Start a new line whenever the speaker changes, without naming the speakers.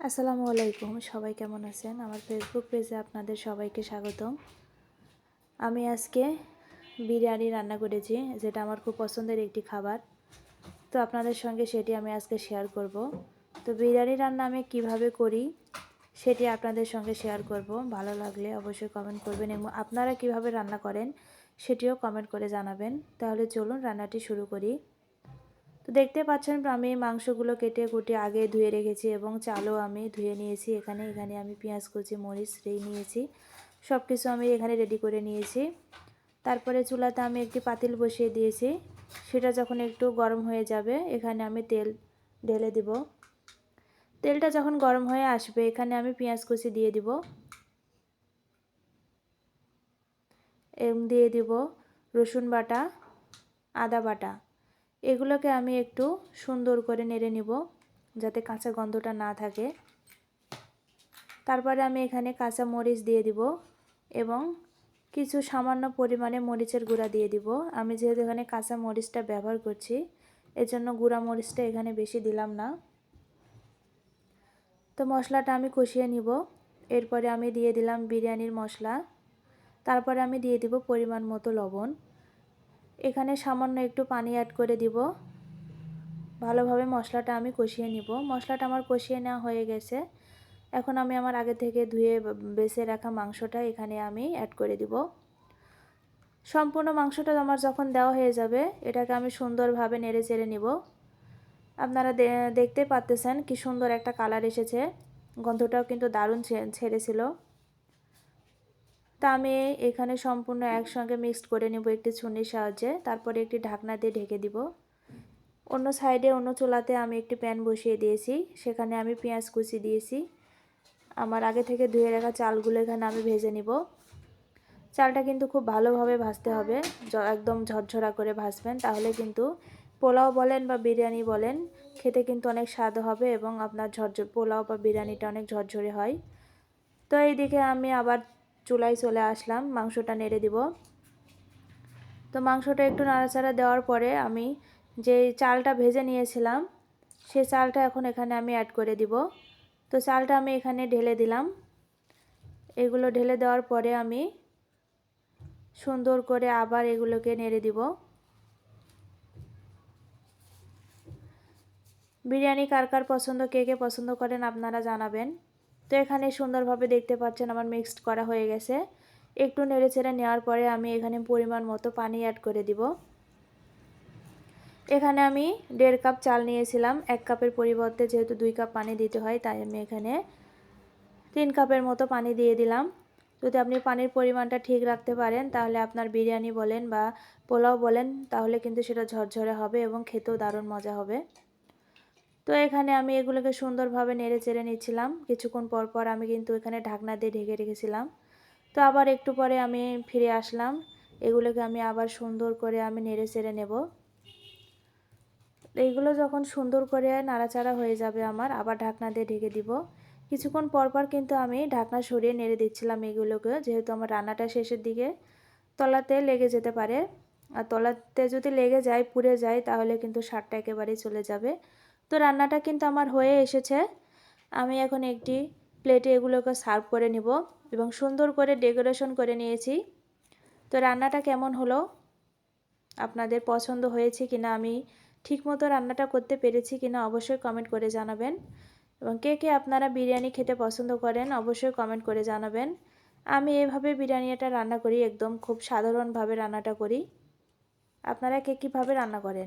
আসসালামু আলাইকুম, সবাই কেমন আছেন? আমার ফেসবুক পেজে আপনাদের সবাইকে স্বাগতম। আমি আজকে বিরিয়ানি রান্না করেছি, যেটা আমার খুব পছন্দের একটি খাবার। তো আপনাদের সঙ্গে সেটি আমি আজকে শেয়ার করব। তো বিরিয়ানি রান্না আমি কিভাবে করি সেটি আপনাদের সঙ্গে শেয়ার করব। ভালো লাগলে অবশ্যই কমেন্ট করবেন এবং আপনারা কিভাবে রান্না করেন সেটিও কমেন্ট করে জানাবেন। তাহলে চলুন রান্নাটি শুরু করি। তো দেখতে পাচ্ছেন আমি মাংসগুলো কেটে কুটে আগে ধুয়ে রেখেছি এবং চালও আমি ধুয়ে নিয়েছি। এখানে আমি পেঁয়াজ কুচি, মরিচ নিয়েছি, সব কিছু আমি এখানে রেডি করে নিয়েছি। তারপরে চুলাতে আমি একটি পাতিল বসিয়ে দিয়েছি। সেটা যখন একটু গরম হয়ে যাবে এখানে আমি তেল ঢেলে দিব। তেলটা যখন গরম হয়ে আসবে এখানে আমি পেঁয়াজ কুচি দিয়ে দিব এবং দিয়ে দিব রসুন বাটা, আদা বাটা। এগুলোকে আমি একটু সুন্দর করে নেড়ে নিব যাতে কাঁচা গন্ধটা না থাকে। তারপরে আমি এখানে কাঁচা মরিচ দিয়ে দিব এবং কিছু সামান্য পরিমাণে মরিচের গুঁড়া দিয়ে দিব। আমি যেহেতু এখানে কাঁচা মরিচটা ব্যবহার করছি এজন্য গুঁড়া মরিচটা এখানে বেশি দিলাম না। তো মশলাটা আমি কষিয়ে নিব। এরপরে আমি দিয়ে দিলাম বিরিয়ানির মশলা। তারপরে আমি দিয়ে দিব পরিমাণ মতো লবণ। এখানে সামান্য একটু পানি অ্যাড করে দিব। ভালোভাবে মশলাটা আমি কষিয়ে নিব। মশলাটা আমার কষিয়ে নেওয়া হয়ে গেছে। এখন আমি আমার আগে থেকে ধুয়ে বেছে রাখা মাংসটা এখানে আমি অ্যাড করে দিব। সম্পূর্ণ মাংসটা আমার যখন দেওয়া হয়ে যাবে এটাকে আমি সুন্দরভাবে নেড়ে চেড়ে নিব। আপনারা দেখতে পাচ্ছেন কি সুন্দর একটা কালার এসেছে, গন্ধটাও কিন্তু দারুণ ছেড়েছিল। তা আমি এখানে সম্পূর্ণ একসঙ্গে মিক্সড করে নেব একটি ছুরির সাহায্যে। তারপরে একটি ঢাকনা দিয়ে ঢেকে দিব। অন্য সাইডে অন্য চুলাতে আমি একটি প্যান বসিয়ে দিয়েছি, সেখানে আমি পেঁয়াজ কুচি দিয়েছি। আমার আগে থেকে ধুয়ে রাখা চালগুলো এখানে আমি ভেজে নিব। চালটা কিন্তু খুব ভালোভাবে ভাজতে হবে, একদম ঝরঝরা করে ভাজবেন, তাহলে কিন্তু পোলাও বলেন বা বিরিয়ানি বলেন খেতে কিন্তু অনেক স্বাদ হবে এবং আপনার পোলাও বা বিরিয়ানিটা অনেক ঝরঝরে হয়। তো এইদিকে আমি আবার চুলায় চলে আসলাম, মাংসটা নেড়ে দিব। তো মাংসটা একটু নাড়াচাড়া দেওয়ার পরে আমি যে চালটা ভেজে নিয়েছিলাম সেই চালটা এখন এখানে আমি অ্যাড করে দিব। তো চালটা আমি এখানে ঢেলে দিলাম। এগুলো ঢেলে দেওয়ার পরে আমি সুন্দর করে আবার এগুলোকে নেড়ে দিব। বিরিয়ানি কার কার পছন্দ, কে কে পছন্দ করেন আপনারা জানাবেন। তো এখানে সুন্দরভাবে দেখতে পাচ্ছেন আমার মিক্সড করা হয়ে গেছে। একটু নেড়ে চেড়ে নেওয়ার পরে আমি এখানে পরিমাণ মতো পানি অ্যাড করে দিব। এখানে আমি 1.5 কাপ চাল নিয়েছিলাম, 1 কাপের পরিবর্তে যেহেতু 2 কাপ পানি দিতে হয় তাই আমি এখানে 3 কাপের মতো পানি দিয়ে দিলাম। যদি আপনি পানির পরিমাণটা ঠিক রাখতে পারেন তাহলে আপনার বিরিয়ানি বলেন বা পোলাও বলেন তাহলে কিন্তু সেটা ঝরঝরে হবে এবং খেতেও দারুণ মজা হবে। তো এখানে আমি এগুলোকে সুন্দরভাবে নেড়ে চেড়ে নিচ্ছিলাম। কিছুক্ষণ পর পর আমি কিন্তু এখানে ঢাকনা দিয়ে ঢেকে রেখেছিলাম। তো আবার একটু পরে আমি ফিরে আসলাম। এগুলোকে আমি আবার সুন্দর করে আমি নেড়ে চেড়ে নেব। এইগুলো যখন সুন্দর করে নাড়াচাড়া হয়ে যাবে আমার আবার ঢাকনা দিয়ে ঢেকে দিব। কিছুক্ষণ পর পর কিন্তু আমি ঢাকনা সরিয়ে নেড়ে দিচ্ছিলাম এগুলোকে, যেহেতু আমার রান্নাটা শেষের দিকে তলাতে লেগে যেতে পারে। আর তলাতে যদি লেগে যায়, পুড়ে যায়, তাহলে কিন্তু স্বাদটা একেবারেই চলে যাবে। তো রান্নাটা কিন্তু আমার হয়ে এসেছে। আমি এখন একটি প্লেটে এগুলোকে সার্ভ করে নিব এবং সুন্দর করে ডেকোরেশন করে নিয়েছি। তো রান্নাটা কেমন হলো, আপনাদের পছন্দ হয়েছে কিনা, আমি ঠিকমতো রান্নাটা করতে পেরেছি কিনা অবশ্যই কমেন্ট করে জানাবেন। এবং কে কে আপনারা বিরিয়ানি খেতে পছন্দ করেন অবশ্যই কমেন্ট করে জানাবেন। আমি এভাবে বিরিয়ানিটা রান্না করি, একদম খুব সাধারণভাবে রান্নাটা করি। আপনারা কে কীভাবে রান্না করেন?